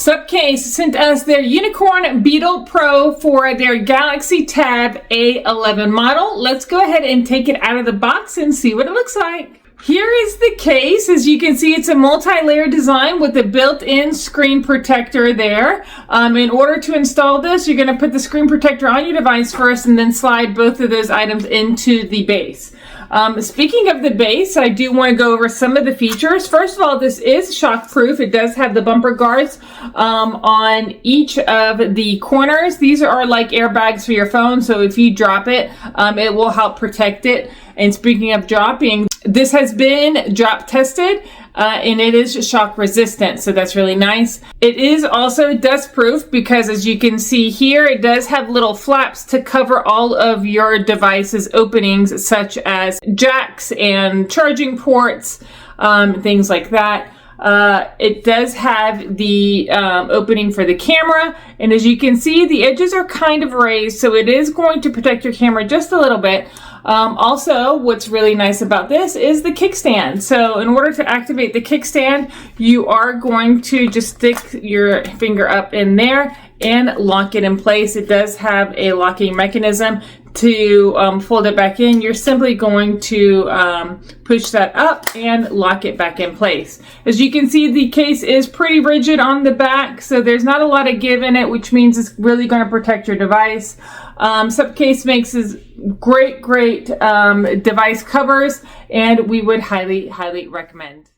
SUPCASE sent us their Unicorn Beetle Pro for their Galaxy Tab A11 model. Let's go ahead and take it out of the box and see what it looks like. Here is the case. As you can see, it's a multi-layer design with a built-in screen protector there. In order to install this, you're going to put the screen protector on your device first and then slide both of those items into the base. Speaking of the base, I do want to go over some of the features. First of all, this is shock-proof. It does have the bumper guards on each of the corners. These are like airbags for your phone, so if you drop it, it will help protect it. And speaking of dropping, this has been drop tested and it is shock resistant, so that's really nice. It is also dust proof because, as you can see here, it does have little flaps to cover all of your device's openings, such as jacks and charging ports, things like that. It does have the opening for the camera, and as you can see, the edges are kind of raised, so it is going to protect your camera just a little bit. Also, what's really nice about this is the kickstand. So in order to activate the kickstand, you are going to just stick your finger up in there and lock it in place. It does have a locking mechanism. To fold it back in, you're simply going to push that up and lock it back in place. As you can see, the case is pretty rigid on the back, so there's not a lot of give in it, which means it's really going to protect your device. SUPCASE makes great device covers, and we would highly recommend.